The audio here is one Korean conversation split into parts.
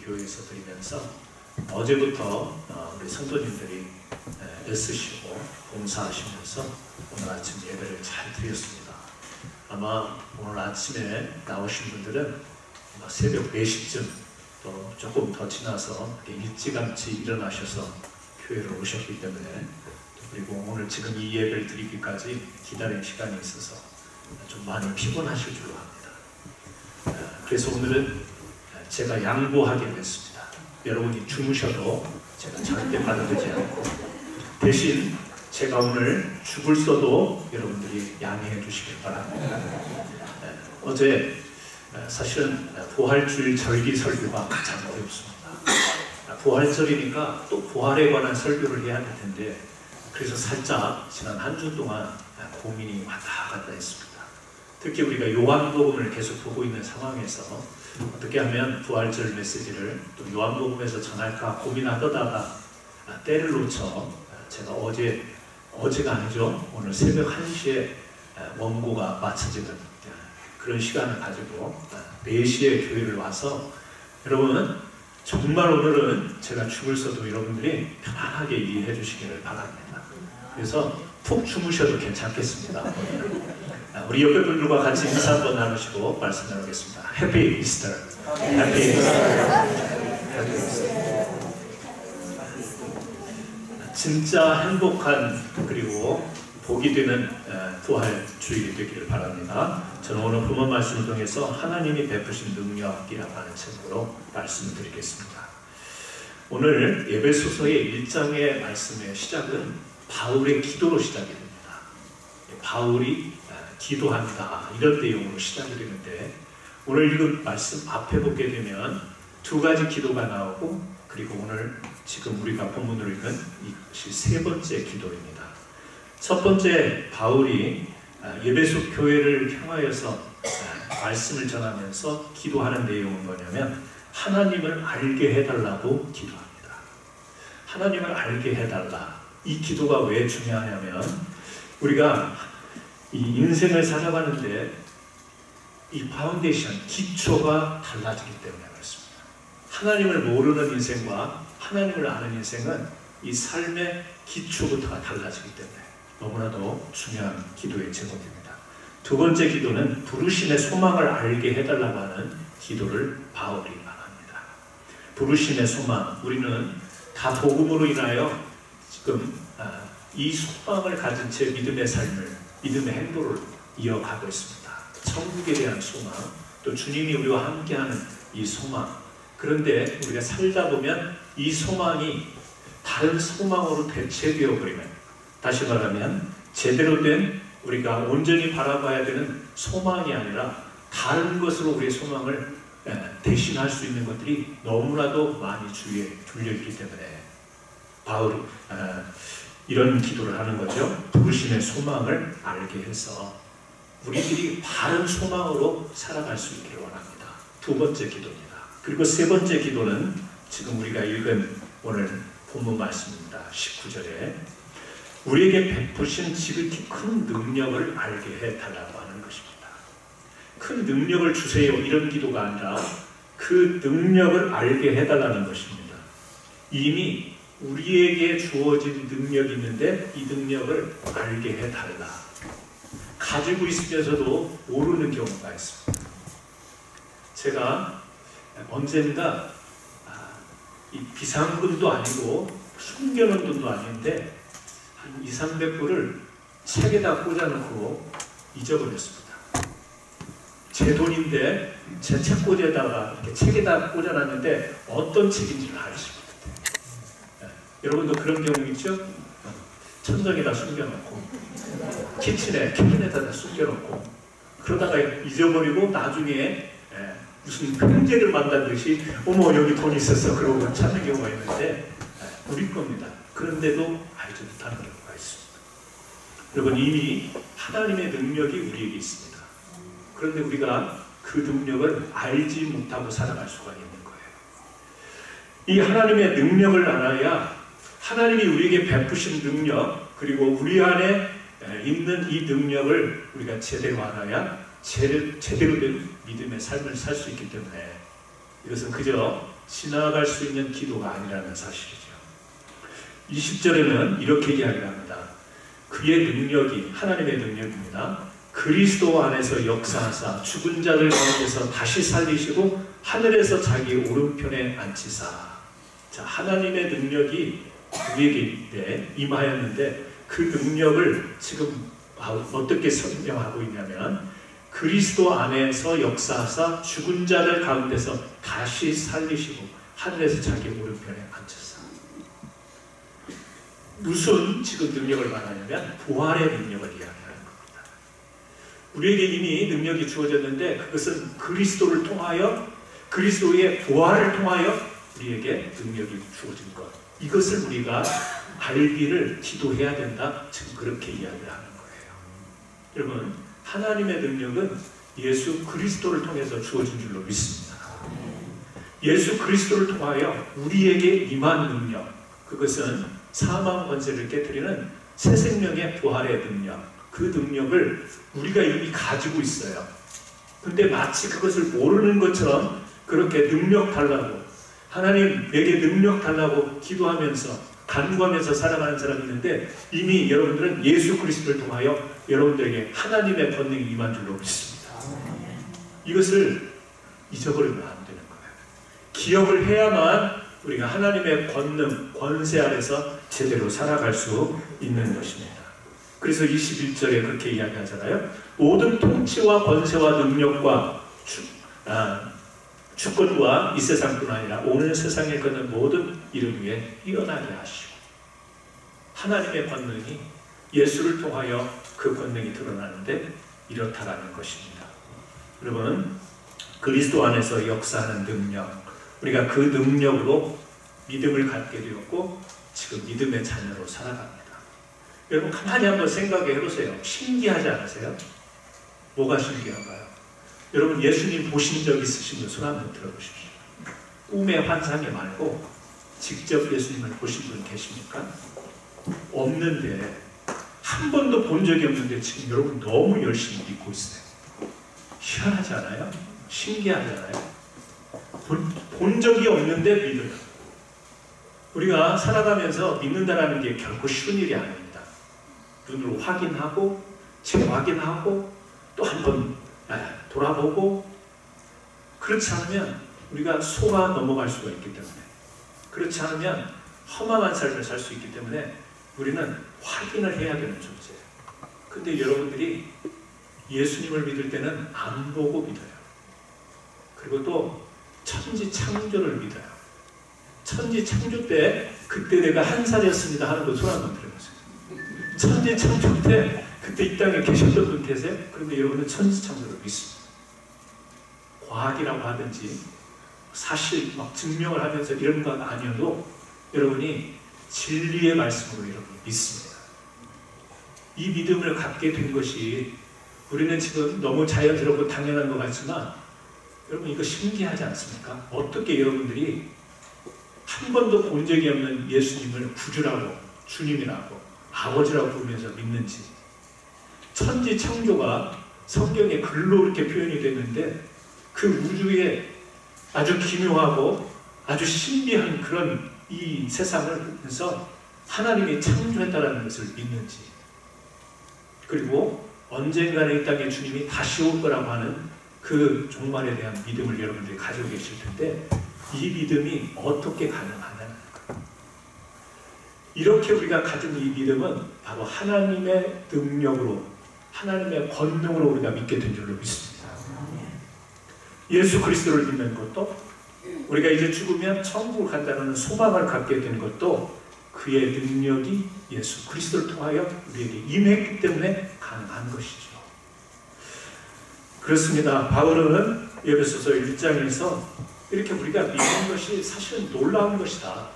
교회에서 드리면서 어제부터 우리 성도님들이 애쓰시고 봉사하시면서 오늘 아침 예배를 잘 드렸습니다. 아마 오늘 아침에 나오신 분들은 아마 새벽 4시쯤 또 조금 더 지나서 일찌감치 일어나셔서 교회를 오셨기 때문에, 그리고 오늘 지금 이 예배를 드리기까지 기다린 시간이 있어서 좀 많이 피곤하실 줄로 합니다. 그래서 오늘은 제가 양보하기로 했습니다. 여러분이 주무셔도 제가 절대 받아들이지 않고, 대신 제가 오늘 죽을 써도 여러분들이 양해해 주시길 바랍니다. 어제 사실은 부활주일 절기 설교가 가장 어렵습니다. 부활절이니까 또 부활에 관한 설교를 해야 할 텐데, 그래서 살짝 지난 한 주 동안 고민이 왔다 갔다 했습니다. 특히 우리가 요한복음을 계속 보고 있는 상황에서 어떻게 하면 부활절 메시지를 또 요한복음에서 전할까 고민하다가 때를 놓쳐 제가 어제가 아니죠, 오늘 새벽 1시에 원고가 마쳐지는 그런 시간을 가지고 4시에 교회를 와서, 여러분 정말 오늘은 제가 죽을 써도 여러분들이 편안하게 이해해 주시기를 바랍니다. 그래서 푹 주무셔도 괜찮겠습니다. 우리 옆에 분들과 같이 인사 한번 나누시고 말씀 나누겠습니다. 해피 이스터. 해피 이스터. 진짜 행복한 그리고 복이 되는 부활 주일이 되기를 바랍니다. 저는 오늘 본문 말씀을 통해서 하나님이 베푸신 능력이라고 하는 책으로 말씀을 드리겠습니다. 오늘 에베소서의 1장의 말씀의 시작은 바울의 기도로 시작이 됩니다. 바울이 기도한다, 이런 내용으로 시작이 되는데, 오늘 읽은 말씀 앞에 보게 되면 두 가지 기도가 나오고, 그리고 오늘 지금 우리가 본문으로 읽은 이것이 세 번째 기도입니다. 첫 번째, 바울이 에베소 교회를 향하여서 말씀을 전하면서 기도하는 내용은 뭐냐면 하나님을 알게 해달라고 기도합니다. 하나님을 알게 해달라. 이 기도가 왜 중요하냐면, 우리가 이 인생을 살아가는데 이 파운데이션, 기초가 달라지기 때문에 그렇습니다. 하나님을 모르는 인생과 하나님을 아는 인생은 이 삶의 기초부터가 달라지기 때문에 너무나도 중요한 기도의 제목입니다. 두 번째 기도는 부르심의 소망을 알게 해달라고 하는 기도를 바울이 말합니다. 부르심의 소망, 우리는 다 복음으로 인하여 지금 이 소망을 가진 채 믿음의 삶을, 믿음의 행보를 이어가고 있습니다. 천국에 대한 소망, 또 주님이 우리와 함께하는 이 소망. 그런데 우리가 살다 보면 이 소망이 다른 소망으로 대체되어 버리면, 다시 말하면 제대로 된 우리가 온전히 바라봐야 되는 소망이 아니라 다른 것으로 우리의 소망을 대신할 수 있는 것들이 너무나도 많이 주위에 둘려있기 때문에 바울이 이런 기도를 하는 거죠. 부르심의 소망을 알게 해서 우리들이 바른 소망으로 살아갈 수 있기를 원합니다. 두 번째 기도입니다. 그리고 세 번째 기도는 지금 우리가 읽은 오늘 본문 말씀입니다. 19절에 우리에게 베푸신 지극히 큰 능력을 알게 해달라고 하는 것입니다. 큰 능력을 주세요, 이런 기도가 아니라 그 능력을 알게 해달라는 것입니다. 이미 우리에게 주어진 능력이 있는데 이 능력을 알게 해달라. 가지고 있으면서도 모르는 경우가 있습니다. 제가 언젠가 이 비상금도 아니고 숨겨놓은 돈도 아닌데 한 200~300불을 책에다 꽂아놓고 잊어버렸습니다. 제 돈인데 제 책꽂이에다가 이렇게 책에다 꽂아놨는데 어떤 책인지를 알지 못해요. 여러분도 그런 경우 있죠? 천장에다 숨겨놓고 키친에 캐비넷에다 숨겨놓고 그러다가 잊어버리고 나중에 무슨 횡재를 만난 듯이 어머 여기 돈 있었어 그러고 찾는 경우가 있는데 우리 겁니다. 그런데도 알지 못하는 경우가 있습니다. 여러분, 이미 하나님의 능력이 우리에게 있습니다. 그런데 우리가 그 능력을 알지 못하고 살아갈 수가 있는 거예요. 이 하나님의 능력을 알아야 하나님이 우리에게 베푸신 능력, 그리고 우리 안에 있는 이 능력을 우리가 제대로 알아야 제대로 된 믿음의 삶을 살 수 있기 때문에 이것은 그저 지나갈 수 있는 기도가 아니라는 사실이죠. 20절에는 이렇게 이야기를 합니다. 그의 능력이 하나님의 능력입니다. 그리스도 안에서 역사하사 죽은 자들 가운데서 다시 살리시고 하늘에서 자기 오른편에 앉히사. 자, 하나님의 능력이 우리에게 임하였는데 그 능력을 지금 어떻게 설명하고 있냐면 그리스도 안에서 역사하사 죽은 자들 가운데서 다시 살리시고 하늘에서 자기 오른편에 앉혔사. 무슨 지금 능력을 말하냐면 부활의 능력을 이야기하는 겁니다. 우리에게 이미 능력이 주어졌는데 그것은 그리스도를 통하여 그리스도의 부활을 통하여 우리에게 능력이 주어진 것. 이것을 우리가 알기를 기도해야 된다. 지금 그렇게 이야기를 하는 거예요. 여러분, 하나님의 능력은 예수 그리스도를 통해서 주어진 줄로 믿습니다. 예수 그리스도를 통하여 우리에게 임한 능력, 그것은 사망 권세를 깨뜨리는 새 생명의 부활의 능력, 그 능력을 우리가 이미 가지고 있어요. 근데 마치 그것을 모르는 것처럼 그렇게 능력 달라고, 하나님 내게 능력 달라고 기도하면서 간구하면서 살아가는 사람이 있는데 이미 여러분들은 예수 그리스도를 통하여 여러분들에게 하나님의 권능이 임한 줄로 믿습니다. 이것을 잊어버리면 안 되는 거예요. 기억을 해야만 우리가 하나님의 권능, 권세 아래서 제대로 살아갈 수 있는 것입니다. 그래서 21절에 그렇게 이야기하잖아요. 모든 통치와 권세와 능력과 주권과 이 세상뿐 아니라 오늘 세상에 거는 모든 이름 위에 뛰어나게 하시고, 하나님의 권능이 예수를 통하여 그 권능이 드러나는데 이렇다라는 것입니다. 여러분, 그리스도 안에서 역사하는 능력, 우리가 그 능력으로 믿음을 갖게 되었고 지금 믿음의 자녀로 살아갑니다. 여러분, 가만히 한번 생각해 보세요. 신기하지 않으세요? 뭐가 신기한가요? 여러분, 예수님 보신 적 있으시면 손 한번 들어보십시오. 꿈의 환상이 말고 직접 예수님을 보신 분 계십니까? 없는데, 한 번도 본 적이 없는데 지금 여러분 너무 열심히 믿고 있어요. 희한하지 않아요? 신기하지 않아요? 본 적이 없는데 믿어요. 우리가 살아가면서 믿는다는 게 결코 쉬운 일이 아닙니다. 눈으로 확인하고 재확인하고 또 한 번 돌아보고, 그렇지 않으면 우리가 속아 넘어갈 수가 있기 때문에, 그렇지 않으면 허망한 삶을 살 수 있기 때문에 우리는 확인을 해야 되는 존재예요. 근데 여러분들이 예수님을 믿을 때는 안 보고 믿어요. 그리고 또 천지창조를 믿어요. 천지창조 때 그때 내가 한 살이었습니다 하는 거 손 한번 들어보세요. 천지창조 때 그때 이 땅에 계셨던 분 계세요? 그런데 여러분은 천지창조를 믿습니다. 과학이라고 하든지 사실 막 증명을 하면서 이런 건 아니어도 여러분이 진리의 말씀으로 여러분 믿습니다. 이 믿음을 갖게 된 것이 우리는 지금 너무 자연스럽고 당연한 것 같지만 여러분, 이거 신기하지 않습니까? 어떻게 여러분들이 한 번도 본 적이 없는 예수님을 구주라고, 주님이라고, 아버지라고 부르면서 믿는지. 천지창조가 성경에 글로 이렇게 표현이 됐는데 그 우주에 아주 기묘하고 아주 신비한 그런 이 세상을 보면서 하나님이 창조했다는 것을 믿는지, 그리고 언젠가는 이 땅에 주님이 다시 올 거라고 하는 그 종말에 대한 믿음을 여러분들이 가지고 계실 텐데 이 믿음이 어떻게 가능하냐는 거예요. 이렇게 우리가 가진 이 믿음은 바로 하나님의 능력으로, 하나님의 권능으로 우리가 믿게 된 줄로 믿습니다. 예수 그리스도를 믿는 것도, 우리가 이제 죽으면 천국을 간다는 소망을 갖게 된 것도 그의 능력이 예수 그리스도를 통하여 우리에게 임했기 때문에 가능한 것이죠. 그렇습니다. 바울은 에베소서 1장에서 이렇게 우리가 믿는 것이 사실은 놀라운 것이다,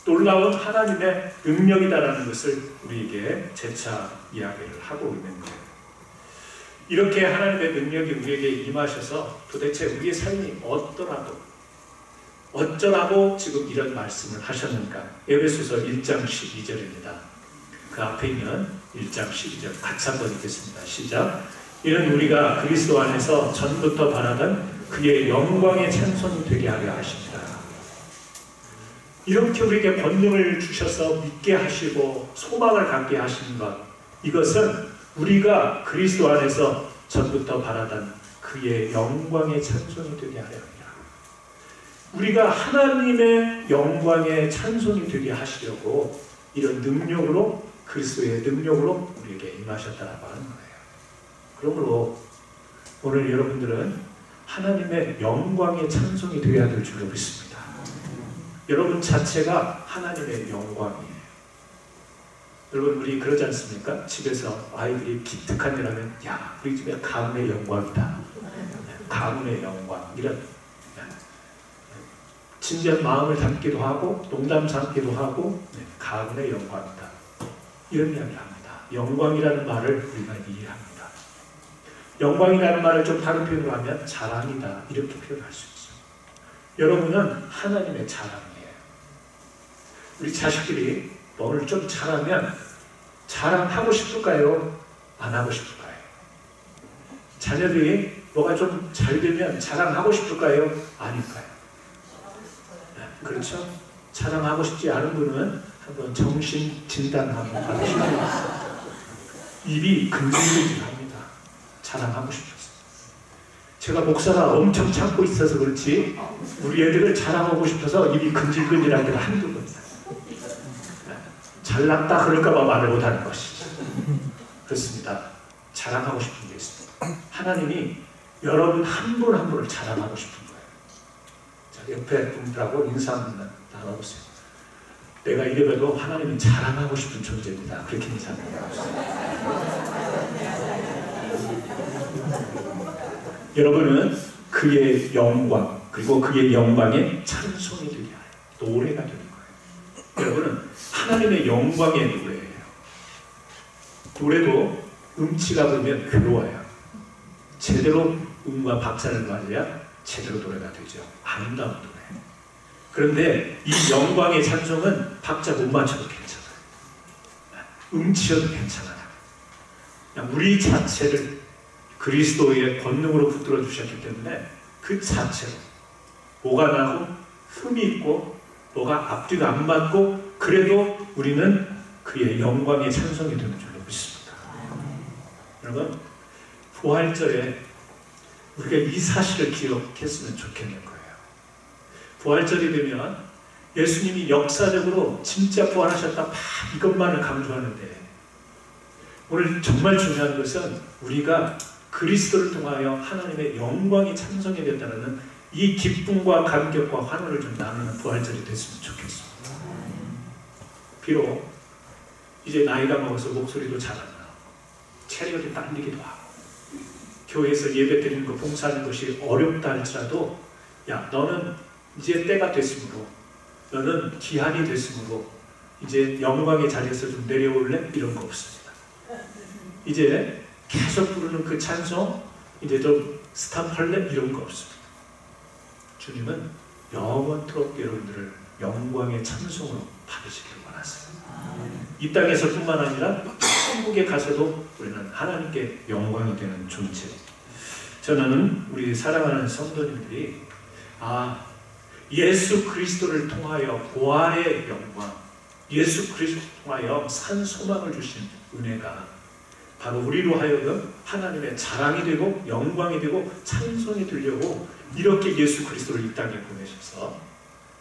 놀라운 하나님의 능력이다라는 것을 우리에게 재차 이야기를 하고 있는 거예요. 이렇게 하나님의 능력이 우리에게 임하셔서 도대체 우리의 삶이 어쩌라고 지금 이런 말씀을 하셨는가? 에베소서 1장 12절입니다. 그 앞에 있는 1장 12절 같이 한번 읽겠습니다. 시작. 이는 우리가 그리스도 안에서 전부터 바라던 그의 영광의 찬송이 되게 하려 하십니다. 이렇게 우리에게 권능을 주셔서 믿게 하시고 소망을 갖게 하시는 것, 이것은 우리가 그리스도 안에서 전부터 바라던 그의 영광의 찬송이 되게 하려 합니다. 우리가 하나님의 영광의 찬송이 되게 하시려고 이런 능력으로, 그리스도의 능력으로 우리에게 임하셨다라고 하는 거예요. 그러므로 오늘 여러분들은 하나님의 영광의 찬송이 되어야 될 줄로 믿습니다. 여러분 자체가 하나님의 영광이에요. 여러분, 우리 그러지 않습니까? 집에서 아이들이 기특한 일 하면, 야, 우리 집에 가문의 영광이다. 가문의 영광. 이런 진지한 마음을 담기도 하고 농담 삼기도 하고, 가문의 영광이다. 이런 이야기를 합니다. 영광이라는 말을 우리가 이해합니다. 영광이라는 말을 좀 다른 표현으로 하면 자랑이다. 이렇게 표현할 수 있어요. 여러분은 하나님의 자랑이에요. 우리 자식들이 너를 좀 잘하면 자랑하고 싶을까요? 안 하고 싶을까요? 자녀들이 뭐가 좀 잘 되면 자랑하고 싶을까요? 아닐까요? 그렇죠? 자랑하고 싶지 않은 분은 한번 정신 진단 한번 받으시면 입이 근질근질합니다. 자랑하고 싶었어요. 제가 목사가 엄청 참고 있어서 그렇지 우리 애들을 자랑하고 싶어서 입이 근질근질할 때가 한두 번이다. 잘났다 그럴까봐 말을 못하는 것이죠. 그렇습니다. 자랑하고 싶은 게 있습니다. 하나님이 여러분 한 분 한 분을 자랑하고 싶은 거예요. 자, 옆에 분들하고 인사 한번 나눠보세요. 내가 이래봬도 하나님이 자랑하고 싶은 존재입니다. 그렇게 인사 한번 나눠보세요. 여러분은 그의 영광, 그리고 그의 영광의 찬송이 되게 하여 노래가 되는 거예요. 여러분은 하나님의 영광의 노래예요. 노래도 음치가 부르면 괴로워요. 제대로 음과 박자를 맞아야 제대로 노래가 되죠. 아름다운 노래. 그런데 이 영광의 찬송은 박자 못 맞춰도 괜찮아요. 음치여도 괜찮아요. 그냥 우리 자체를 그리스도의 권능으로 붙들어 주셨기 때문에 그 자체로 뭐가 나고 흠이 있고 뭐가 앞뒤가 안 맞고 그래도 우리는 그의 영광의 찬송이 되는 줄로 믿습니다. 여러분, 부활절에 우리가 이 사실을 기억했으면 좋겠는 거예요. 부활절이 되면 예수님이 역사적으로 진짜 부활하셨다 막 이것만을 강조하는데, 오늘 정말 중요한 것은 우리가 그리스도를 통하여 하나님의 영광이 찬송이 됐다는 이 기쁨과 감격과 환호를 좀 나누는 부활절이 됐으면 좋겠습니다. 비록 이제 나이가 먹어서 목소리도 잘 안 나오고 체력이 딸리기도 하고 교회에서 예배 드리는 거 봉사하는 것이 어렵다 할지라도, 야, 너는 이제 때가 됐으므로, 너는 기한이 됐으므로 이제 영광의 자리에서 좀 내려올래? 이런 거 없습니다. 이제 계속 부르는 그 찬송 이제 좀 스탑할래? 이런 거 없습니다. 주님은 영원토록 여러분들을 영광의 찬송으로 받으시기를 원하세요. 이 땅에서 뿐만 아니라 천국에 가서도 우리는 하나님께 영광이 되는 존재. 저는 우리 사랑하는 성도님들이 예수 그리스도를 통하여 부활의 영광, 예수 그리스도를 통하여 산 소망을 주신 은혜가 바로 우리로 하여금 하나님의 자랑이 되고 영광이 되고 찬송이 되려고 이렇게 예수 그리스도를 이 땅에 보내셔서,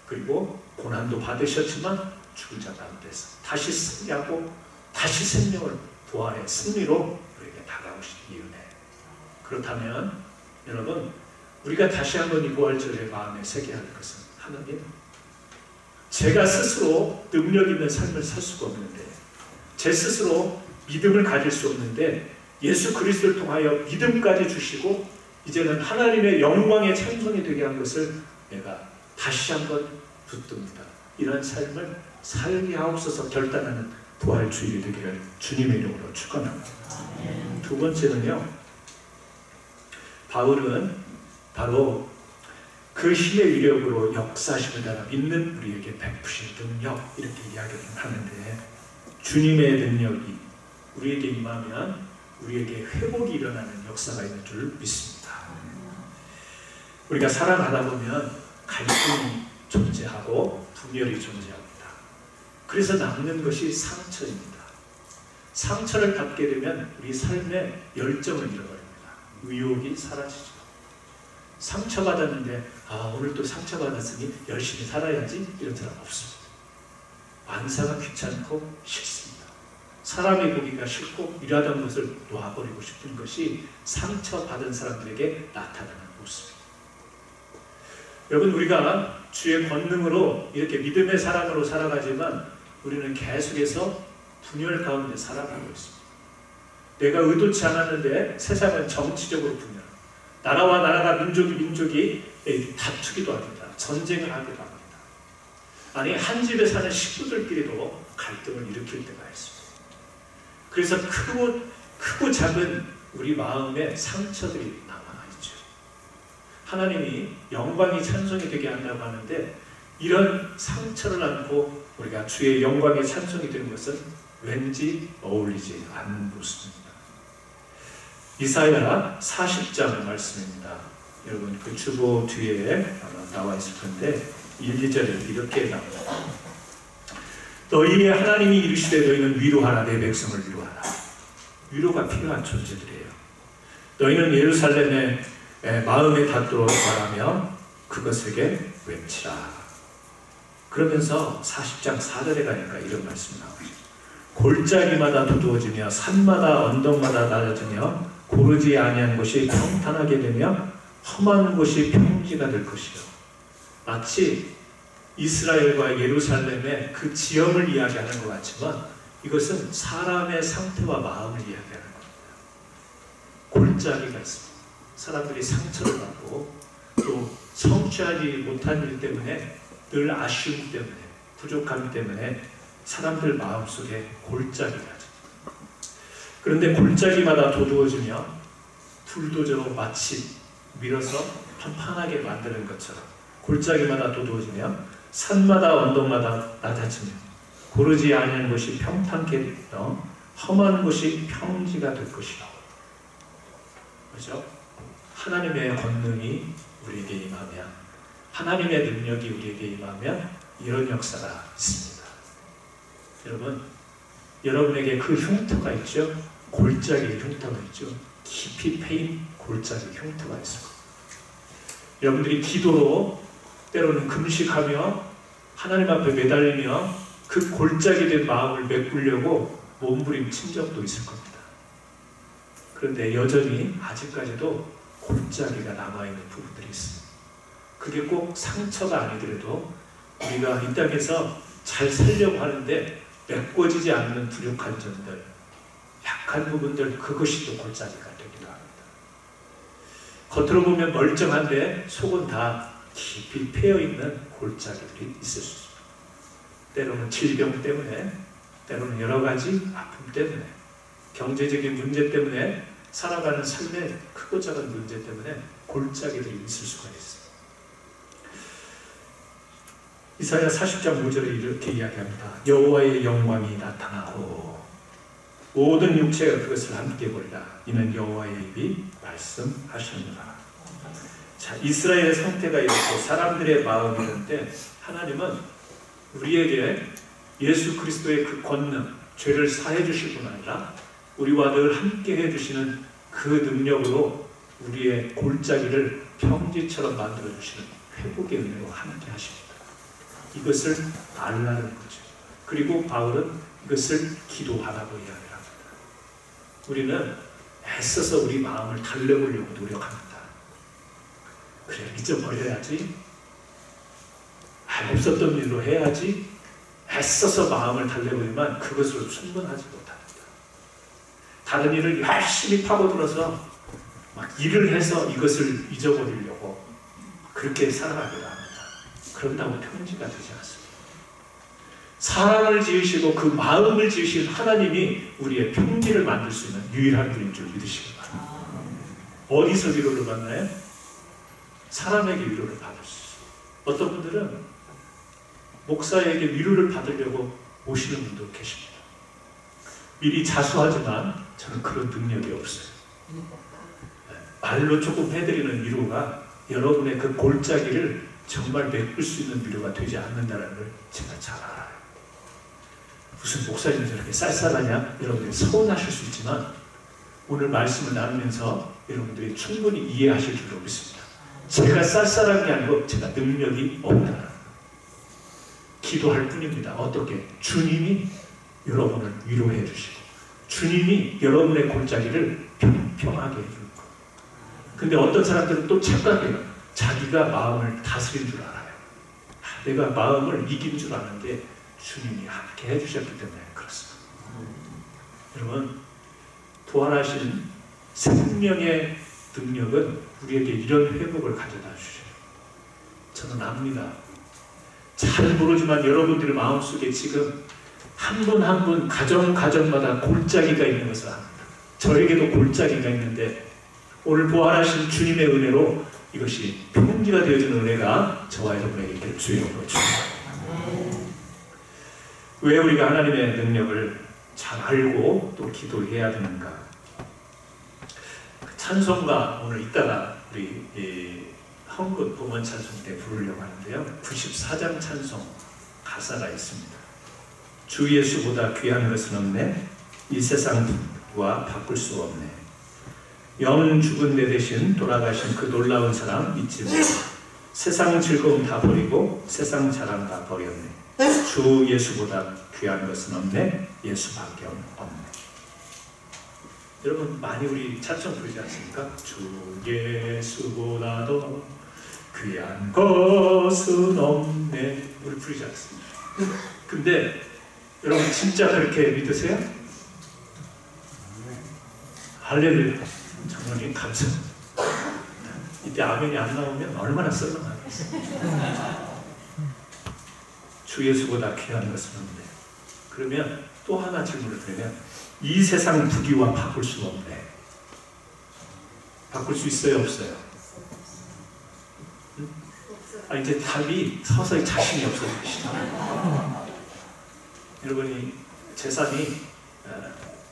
그리고 고난도 받으셨지만 죽은 자 가운데서 다시 승리하고 다시 생명을 부활의 승리로 우리에게 다가오신 이 은혜. 그렇다면 여러분, 우리가 다시 한번 이 부활절에 마음에 새겨야 할 것은, 하나님, 제가 스스로 능력 있는 삶을 살 수가 없는데, 제 스스로 믿음을 가질 수 없는데 예수 그리스도를 통하여 믿음까지 주시고 이제는 하나님의 영광의 찬송이 되게 한 것을 내가 다시 한번 붙듭니다. 이런 삶을 살게 하옵소서 결단하는 부활주일이 되기를 주님의 이름으로 축원합니다. 두 번째는요, 바울은 바로 그 힘의 위력으로 역사심을 따라 믿는 우리에게 베푸신 능력, 이렇게 이야기를 하는데, 주님의 능력이 우리에게 임하면 우리에게 회복이 일어나는 역사가 있는 줄 믿습니다. 우리가 살아가다 보면 갈등이 존재하고 분열이 존재합니다. 그래서 남는 것이 상처입니다. 상처를 받게 되면 우리 삶의 열정을 잃어버립니다. 의욕이 사라지죠. 상처받았는데 오늘 또 상처받았으니 열심히 살아야지 이런 사람 없습니다. 완사가 귀찮고 싫습니다. 사람이 보기가 싫고 일하던 것을 놓아버리고 싶은 것이 상처받은 사람들에게 나타나는 모습입니다. 여러분, 우리가 주의 권능으로 이렇게 믿음의 사람으로 살아가지만 우리는 계속해서 분열 가운데 살아가고 있습니다. 내가 의도치 않았는데 세상은 정치적으로 분열, 나라와 나라가 민족이 다투기도 합니다. 전쟁을 하기도 합니다. 아니, 한 집에 사는 식구들끼리도 갈등을 일으킬 때가 있습니다. 그래서 크고 작은 우리 마음에 상처들이 남아있죠. 하나님이 영광이 찬송이 되게 한다고 하는데, 이런 상처를 안고 우리가 주의 영광의 찬송이 되는 것은 왠지 어울리지 않는 모습입니다. 이사야 40장 말씀입니다. 여러분, 그 주보 뒤에 아마 나와 있을 텐데 1, 2절에 이렇게 나옵니다. 너희의 하나님이 이르시되 너희는 위로하라. 내 백성을 위로하라. 위로가 필요한 존재들이에요. 너희는 예루살렘의 마음에 닿도록 말하며 그것에게 외치라. 그러면서 40장 4절에 가니까 이런 말씀이 나오죠. 골짜기마다 두두어지며 산마다 언덕마다 낮아지며 고르지 아니한 곳이 평탄하게 되며 험한 곳이 평지가 될 것이요. 마치 이스라엘과 예루살렘의 그 지형을 이야기하는 것 같지만 이것은 사람의 상태와 마음을 이야기하는 겁니다. 골짜기가 있습니다. 사람들이 상처를 받고 또 성취하지 못한 일 때문에 늘 아쉬움 때문에 부족함 때문에 사람들 마음속에 골짜기가 있죠. 그런데 골짜기마다 도두어지며 불도저로 마치 밀어서 판판하게 만드는 것처럼 골짜기마다 도두어지며 산마다 언덕마다 낮아지며 고르지 아니한 곳이 평탄케 되어 험한 곳이 평지가 될 것이라. 그렇죠? 하나님의 권능이 우리에게 임하면, 하나님의 능력이 우리에게 임하면 이런 역사가 있습니다. 여러분, 여러분에게 그 흉터가 있죠? 골짜기의 흉터가 있죠? 깊이 패인 골짜기 흉터가 있을 겁니다. 여러분들이 기도로 때로는 금식하며 하나님 앞에 매달리며 그 골짜기 된 마음을 메꾸려고 몸부림친 적도 있을 겁니다. 그런데 여전히 아직까지도 골짜기가 남아있는 부분들이 있습니다. 그게 꼭 상처가 아니더라도 우리가 이 땅에서 잘 살려고 하는데 메꿔지지 않는 부족한 점들, 약한 부분들, 그것이 또 골짜기가 되기도 합니다. 겉으로 보면 멀쩡한데 속은 다 깊이 패여있는 골짜기들이 있을 수 있습니다. 때로는 질병 때문에, 때로는 여러 가지 아픔 때문에, 경제적인 문제 때문에, 살아가는 삶의 크고 작은 문제 때문에 골짜기들이 있을 수가 있습니다. 이사야 40장 5절에 이렇게 이야기합니다. 여호와의 영광이 나타나고 모든 육체가 그것을 함께 보리라. 이는 여호와의 입이 말씀하시느니라. 자, 이스라엘의 상태가 이렇고 사람들의 마음이 이런데 하나님은 우리에게 예수 그리스도의 그 권능, 죄를 사해 주실 뿐 아니라 우리와 늘 함께 해주시는 그 능력으로 우리의 골짜기를 평지처럼 만들어주시는 회복의 은혜로 함께 하십니다. 이것을 알라는 거죠. 그리고 바울은 이것을 기도하라고 이야기합니다. 우리는 애써서 우리 마음을 달래보려고 노력합니다. 그래, 잊어버려야지, 없었던 일로 해야지, 애써서 마음을 달래보지만 그것으로 충분하지 못합니다. 다른 일을 열심히 파고들어서 막 일을 해서 이것을 잊어버리려고 그렇게 살아가기도 합니다. 그런다고 평지가 되지 않습니다. 사람을 지으시고 그 마음을 지으신 하나님이 우리의 평지를 만들 수 있는 유일한 분인 줄 믿으시기 바랍니다. 어디서 위로를 받나요? 사람에게 위로를 받을 수 있어요. 어떤 분들은 목사에게 위로를 받으려고 오시는 분도 계십니다. 미리 자수하지만 저는 그런 능력이 없어요. 말로 조금 해드리는 위로가 여러분의 그 골짜기를 정말 메꿀 수 있는 위로가 되지 않는다는 걸 제가 잘 알아요. 무슨 목사님 저렇게 쌀쌀하냐? 여러분들이 서운하실 수 있지만 오늘 말씀을 나누면서 여러분들이 충분히 이해하실 줄로 믿습니다. 제가 쌀쌀한 게 아니고 제가 능력이 없다는 기도할 뿐입니다. 어떻게? 주님이 여러분을 위로해 주시고 주님이 여러분의 골짜기를 평평하게 해주고. 근데 어떤 사람들은 또 착각해요. 자기가 마음을 다스린 줄 알아요. 내가 마음을 이긴 줄 아는데 주님이 함께 해주셨기 때문에 그렇습니다. 여러분, 부활하신 생명의 능력은 우리에게 이런 회복을 가져다 주셔요. 저는 압니다. 잘 모르지만 여러분들의 마음속에 지금 한 분 한 분 가정마다 골짜기가 있는 것을 압니다. 저에게도 골짜기가 있는데 오늘 부활하신 주님의 은혜로 이것이 평지가 되어지는 은혜가 저와 여러분에게 주의로 줍니다. 왜 우리가 하나님의 능력을 잘 알고 또 기도해야 되는가? 찬송가 오늘 이따가 우리 헌금 봉헌 찬송 때 부르려고 하는데요. 94장 찬송 가사가 있습니다. 주 예수보다 귀한 것은 없네. 이 세상과 바꿀 수 없네. 영은 죽은 내 대신 돌아가신 그 놀라운 사랑 잊지 마. 세상 즐거움 다 버리고 세상 자랑 다 버렸네. 주 예수보다 귀한 것은 없네. 예수밖에 없네. 여러분 많이 우리 찬송 부르지 않습니까? 주 예수보다도 귀한 것은 없네. 우리 부르지 않습니다. 근데 여러분 진짜 그렇게 믿으세요? 할렐루야. 장로님 감사합니다. 이때 아멘이 안 나오면 얼마나 썰렁하겠어요. 주 예수보다 귀한 것은 없네. 그러면 또 하나 질문을 드리면 이 세상 부귀와 바꿀 수 없네. 바꿀 수 있어요? 없어요? 응? 이제 답이 서서히 자신이 없어지시다. 여러분이 재산이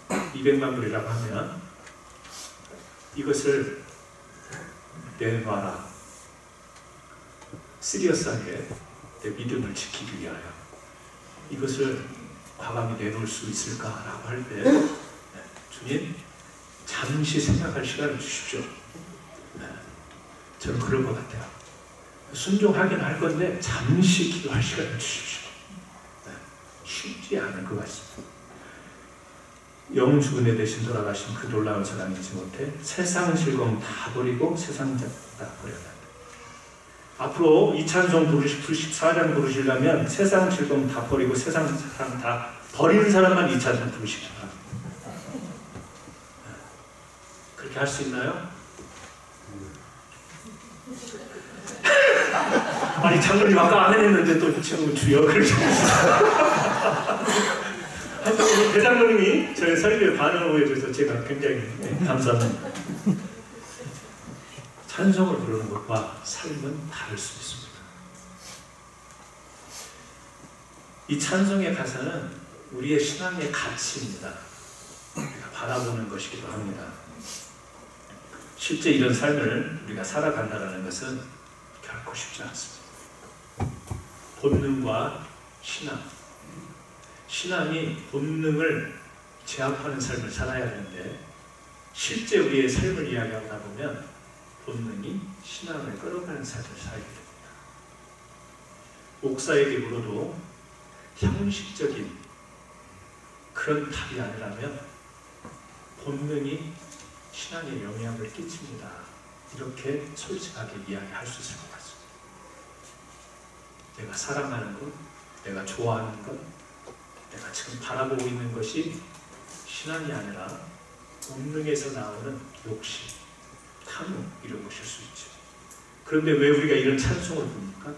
200만 불이라고 하면 이것을 내놔라. 시리어스하게 내 믿음을 지키기 위하여 이것을 과감히 내놓을 수 있을까라고 할 때 주님 잠시 생각할 시간을 주십시오. 저는 그럴 것 같아요. 순종하긴 할 건데 잠시 기도할 시간을 주십시오. 쉽지 않을 것 같습니다. 영 죽은 내 대신 돌아가신 그 놀라운 사랑 잊지 못해 세상 즐거움 다 버리고 세상 다 버렸다. 앞으로 이 찬송 94장 부르시려면 세상 즐거움 다 버리고 세상 사랑 다 버리는 사람만 이 찬송 부르시기 바랍니다. 그렇게 할 수 있나요? 아니 장로님 아까 안 했는데 또 지금 주여 그러죠. 대장로님이 저희 설교에 반응을 보여줘서 제가 굉장히 감사합니다. 찬송을 부르는 것과 삶은 다를 수 있습니다. 이 찬송의 가사는 우리의 신앙의 가치입니다. 우리가 바라보는 것이기도 합니다. 실제 이런 삶을 우리가 살아간다는 것은 결코 쉽지 않습니다. 본능과 신앙, 신앙이 본능을 제압하는 삶을 살아야 하는데 실제 우리의 삶을 이야기하다 보면 본능이 신앙을 끌어가는 삶을 살게 됩니다. 목사에게 물어도 형식적인 그런 답이 아니라면 본능이 신앙에 영향을 끼칩니다. 이렇게 솔직하게 이야기할 수 있을 것 같습니다. 내가 사랑하는 것, 내가 좋아하는 것, 내가 지금 바라보고 있는 것이 신앙이 아니라 본능에서 나오는 욕심, 탐욕 이런 것일 수 있죠. 그런데 왜 우리가 이런 찬송을 부릅니까?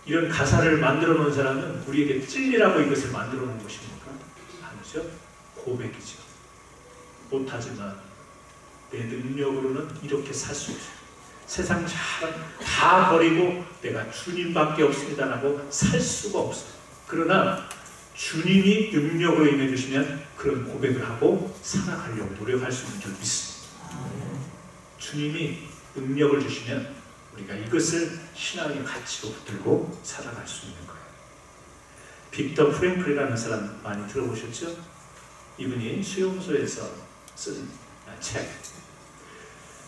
이런 가사를 만들어 놓은 사람은 우리에게 찔리라고 이것을 만들어 놓은 것입니까? 아니죠. 고백이죠. 못하지만 내 능력으로는 이렇게 살 수 있어요. 세상 다 버리고 내가 주님밖에 없습니다라고 살 수가 없어요. 그러나 주님이 능력으로 임해주시면 그런 고백을 하고 살아가려고 노력할 수 있는 줄 믿습니다. 주님이 능력을 주시면 우리가 이것을 신앙의 가치로 붙들고 살아갈 수 있는 거예요. 빅터 프랭클이라는 사람 많이 들어보셨죠? 이분이 수용소에서 쓴 책,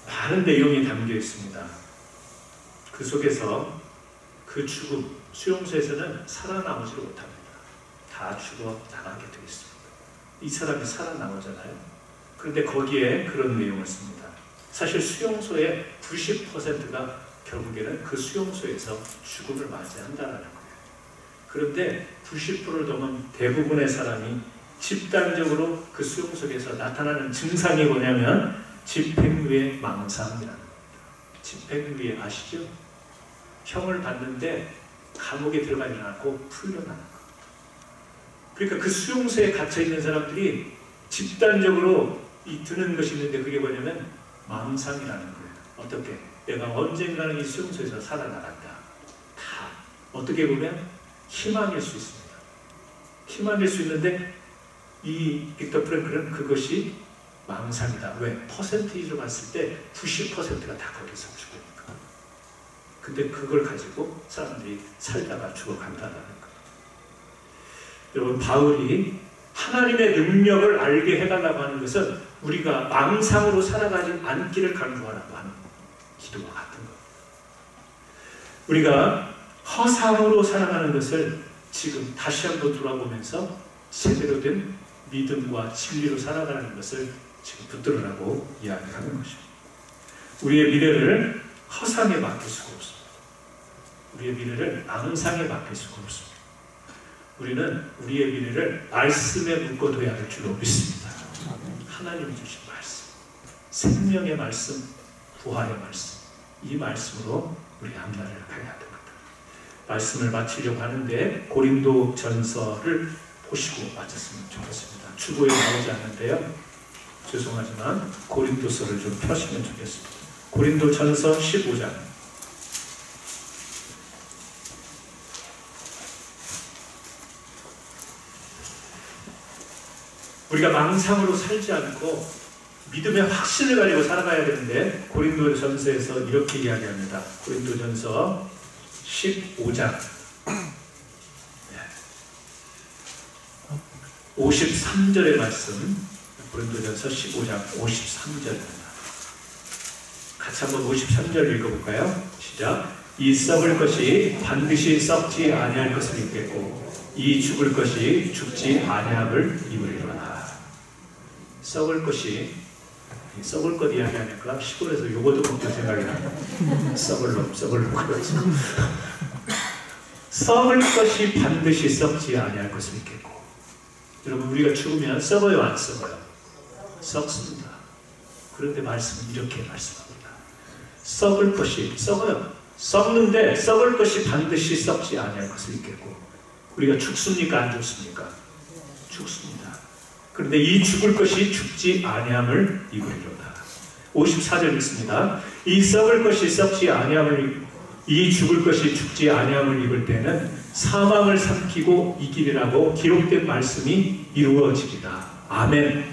많은 내용이 담겨 있습니다. 그 속에서 그 죽음, 수용소에서는 살아나오지를 못합니다. 다 죽어 나가게 되어 있습니다. 이 사람이 살아나오잖아요. 그런데 거기에 그런 내용을 씁니다. 사실 수용소의 90%가 결국에는 그 수용소에서 죽음을 맞이한다는 거예요. 그런데 90%를 넘은 대부분의 사람이 집단적으로 그 수용소에서 나타나는 증상이 뭐냐면 집행유예 망상이라는 겁니다. 집행유예 아시죠? 형을 받는데 감옥에 들어가지 않고 풀려나는 거. 그러니까 그 수용소에 갇혀있는 사람들이 집단적으로 드는 것이 있는데 그게 뭐냐면 망상이라는 거예요. 어떻게? 내가 언젠가는 이 수용소에서 살아나간다. 다 어떻게 보면 희망일 수 있습니다. 희망일 수 있는데 이 빅터 프랭클은 그것이 망상이다. 왜? 퍼센테이지로 봤을 때 90%가 다 거기서 죽으니까. 근데 그걸 가지고 사람들이 살다가 죽어간다는 거예요. 여러분, 바울이 하나님의 능력을 알게 해달라고 하는 것은 우리가 망상으로 살아가지 않기를 강조하라고 하는 기도와 같은 거예요. 우리가 허상으로 살아가는 것을 지금 다시 한번 돌아보면서 제대로 된 믿음과 진리로 살아가는 것을 지금 붙들으라고 이야기하는 것입니다. 우리의 미래를 허상에 맡길 수가 없습니다. 우리의 미래를 망상에 맡길 수가 없습니다. 우리는 우리의 미래를 말씀에 묶어둬야 할 줄로 믿습니다. 하나님이 주신 말씀, 생명의 말씀, 부활의 말씀, 이 말씀으로 우리 앞날을 가야 됩니다. 말씀을 마치려고 하는데 고린도 전서를 보시고 마쳤으면 좋겠습니다. 주보에 나오지 않는데요. 죄송하지만 고린도서를 좀 펴시면 좋겠습니다. 고린도 전서 15장. 우리가 망상으로 살지 않고 믿음의 확신을 가지고 살아가야 되는데 고린도 전서에서 이렇게 이야기합니다. 고린도 전서 15장 53절의 말씀, 고린도전서 15장 53절입니다. 같이 한번 53절 읽어볼까요? 시작. 이 썩을 것이 반드시 썩지 아니할 것을 입겠고 이 죽을 것이 죽지 아니함을 입으리로다. 썩을 것이, 썩을 것 이야기하니까 시골에서 요거도 먹고 생각이 나요. 썩을 놈 그러지. 썩을 것이 반드시 썩지 아니할 것을 입겠고. 여러분, 우리가 죽으면 썩어요, 안 썩어요? 썩습니다. 그런데 말씀은 이렇게 말씀합니다. 썩을 것이, 썩어요. 썩는데 썩을 것이 반드시 썩지 아니할 것을 입겠고. 우리가 죽습니까, 안 죽습니까? 죽습니다. 그런데 이 죽을 것이 죽지 아니함을 입으리로다. 54절 읽습니다. 이 썩을 것이 썩지 아니함을, 이 죽을 것이 죽지 아니함을 입을 때는 사망을 삼키고 이기리라고 기록된 말씀이 이루어지리다. 아멘.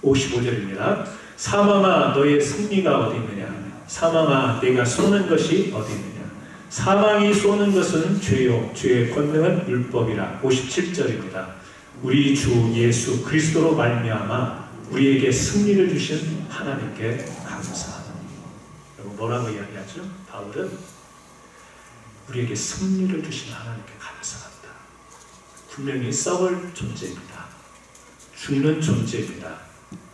55절입니다. 사망아 너의 승리가 어디 있느냐? 사망아 내가 쏘는 것이 어디 있느냐? 사망이 쏘는 것은 죄요 죄의 권능은 율법이라. 57절입니다. 우리 주 예수 그리스도로 말미암아 우리에게 승리를 주신 하나님께 감사하다. 여러분, 뭐라고 이야기하죠? 바울은 우리에게 승리를 주신 하나님께 감사합니다. 분명히 썩을 존재입니다. 죽는 존재입니다.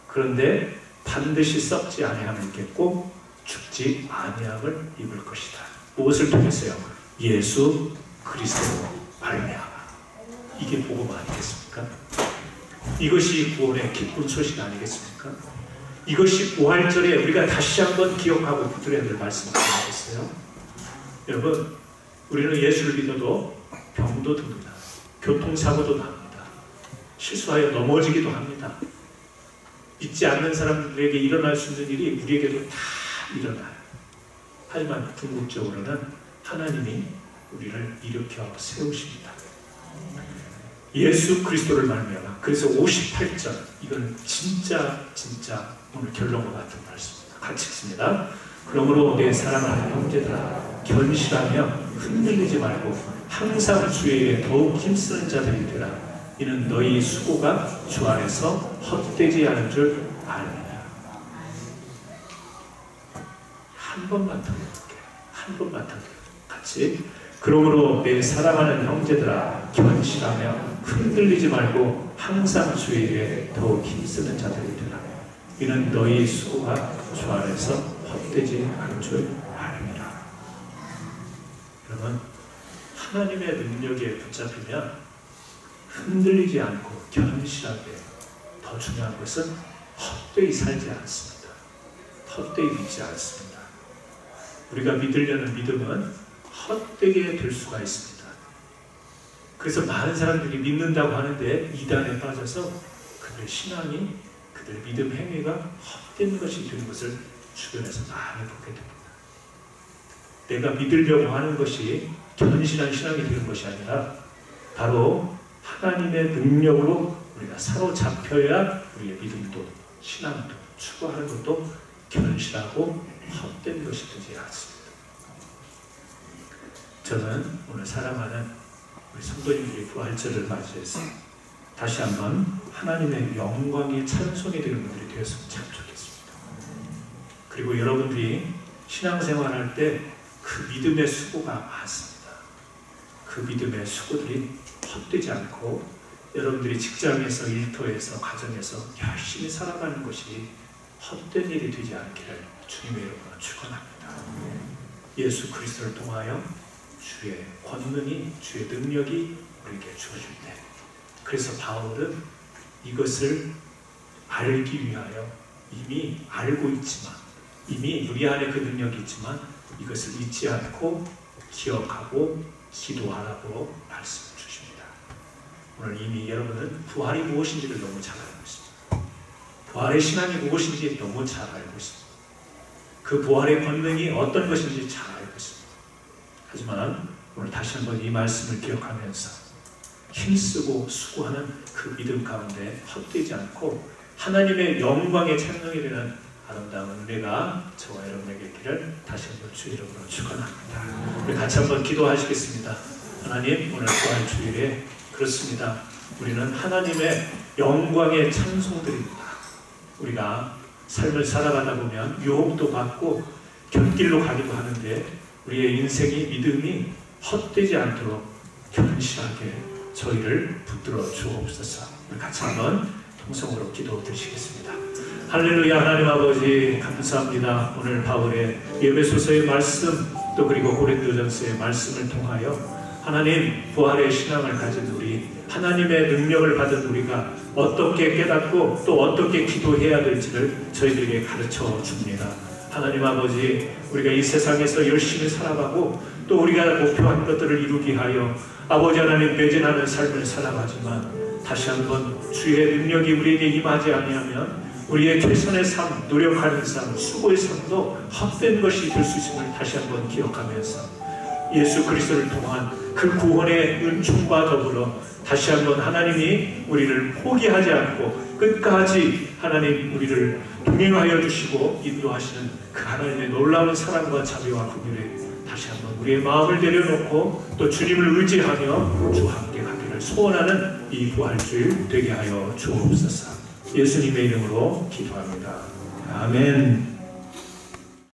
그런데 반드시 썩지 아니함을 입겠고 죽지 아니함을 입을 것이다. 무엇을 통해서요? 예수 그리스도로 말미암아. 이게 복음 아니겠습니까? 이것이 구원의 기쁜 소식 아니겠습니까? 이것이 부활절에 우리가 다시 한번 기억하고 붙들어야 될 말씀 아니겠어요? 여러분, 우리는 예수를 믿어도 병도 듭니다. 교통사고도 납니다. 실수하여 넘어지기도 합니다. 믿지 않는 사람들에게 일어날 수 있는 일이 우리에게도 다 일어나요. 하지만 궁극적으로는 하나님이 우리를 일으켜 세우십니다. 예수 그리스도를 말미암아. 그래서 58절, 이건 진짜 오늘 결론과 같은 말씀입니다. 같이 읽습니다. 그러므로 내 사랑하는 형제들아, 견실하며 흔들리지 말고 항상 주의 일에 더욱 힘쓰는 자들이 되라. 이는 너희 수고가 주 안에서 헛되지 않은 줄 아느니라. 한 번만 더 해볼게요. 한 번만 더 같이. 그러므로 내 사랑하는 형제들아, 견실하며 흔들리지 말고 항상 주의 일에 더욱 힘쓰는 자들이 되라. 이는 너희 수고가 주 안에서 헛되지 않은 줄 아느니라. 여러분, 하나님의 능력에 붙잡히면 흔들리지 않고 견실하게, 더 중요한 것은 헛되이 살지 않습니다. 헛되이 믿지 않습니다. 우리가 믿으려는 믿음은 헛되게 될 수가 있습니다. 그래서 많은 사람들이 믿는다고 하는데 이단에 빠져서 그들 신앙이, 그들 믿음 행위가 헛된 것이 되는 것을 주변에서 많이 보게 됩니다. 내가 믿으려고 하는 것이 견실한 신앙이 되는 것이 아니라 바로 하나님의 능력으로 우리가 사로잡혀야 우리의 믿음도 신앙도 추구하는 것도 견실하고 헛된 것이 되지 않습니다. 저는 오늘 사랑하는 우리 성도님들이 부활절을 맞이해서 다시 한번 하나님의 영광이 찬송이 되는 분들이 되었으면 참 좋겠습니다. 그리고 여러분들이 신앙생활할 때 그 믿음의 수고가 많습니다. 그 믿음의 수고들이 헛되지 않고 여러분들이 직장에서, 일터에서, 가정에서 열심히 살아가는 것이 헛된 일이 되지 않기를 주님의 이름으로 축원합니다. 예수 그리스도를 통하여 주의 권능이, 주의 능력이 우리에게 주어질 때, 그래서 바울은 이것을 알기 위하여 이미 알고 있지만, 이미 우리 안에 그 능력이 있지만 이것을 잊지 않고 기억하고 기도하라고 말씀을 주십니다. 오늘 이미 여러분은 부활이 무엇인지를 너무 잘 알고 있습니다. 부활의 신앙이 무엇인지 너무 잘 알고 있습니다. 그 부활의 권능이 어떤 것인지 잘 알고 있습니다. 하지만 오늘 다시 한번 이 말씀을 기억하면서 힘쓰고 수고하는 그 믿음 가운데 헛되지 않고 하나님의 영광의 찬송이 되는 아름다운 은혜가 저와 여러분에게 있기를 다시 한번 주 이름으로 축원합니다. 우리 같이 한번 기도하시겠습니다. 하나님, 오늘 부활 주일에 그렇습니다. 우리는 하나님의 영광의 찬송들입니다. 우리가 삶을 살아가다 보면 유혹도 받고 곁길로 가기도 하는데 우리의 인생이, 믿음이 헛되지 않도록 견실하게 저희를 붙들어 주옵소서. 우리 같이 한번 통성으로 기도 드리시겠습니다. 할렐루야. 하나님 아버지 감사합니다. 오늘 바울의 에베소서의 말씀, 또 그리고 고린도전서의 말씀을 통하여 하나님 부활의 신앙을 가진 우리, 하나님의 능력을 받은 우리가 어떻게 깨닫고 또 어떻게 기도해야 될지를 저희들에게 가르쳐 줍니다. 하나님 아버지, 우리가 이 세상에서 열심히 살아가고 또 우리가 목표한 것들을 이루기 하여 아버지 하나님 매진하는 삶을 살아가지만 다시 한번 주의 능력이 우리에게 임하지 아니하면 우리의 최선의 삶, 노력하는 삶, 수고의 삶도 헛된 것이 될 수 있음을 다시 한번 기억하면서 예수 그리스도를 통한 그 구원의 은총과 더불어 다시 한번 하나님이 우리를 포기하지 않고 끝까지 하나님 우리를 동행하여 주시고 인도하시는 그 하나님의 놀라운 사랑과 자비와 긍휼에 다시 한번 우리의 마음을 내려놓고 또 주님을 의지하며 주와 함께 가기를 소원하는 이 부활주일 되게 하여 주옵소서. 예수님의 이름으로 기도합니다. 아멘.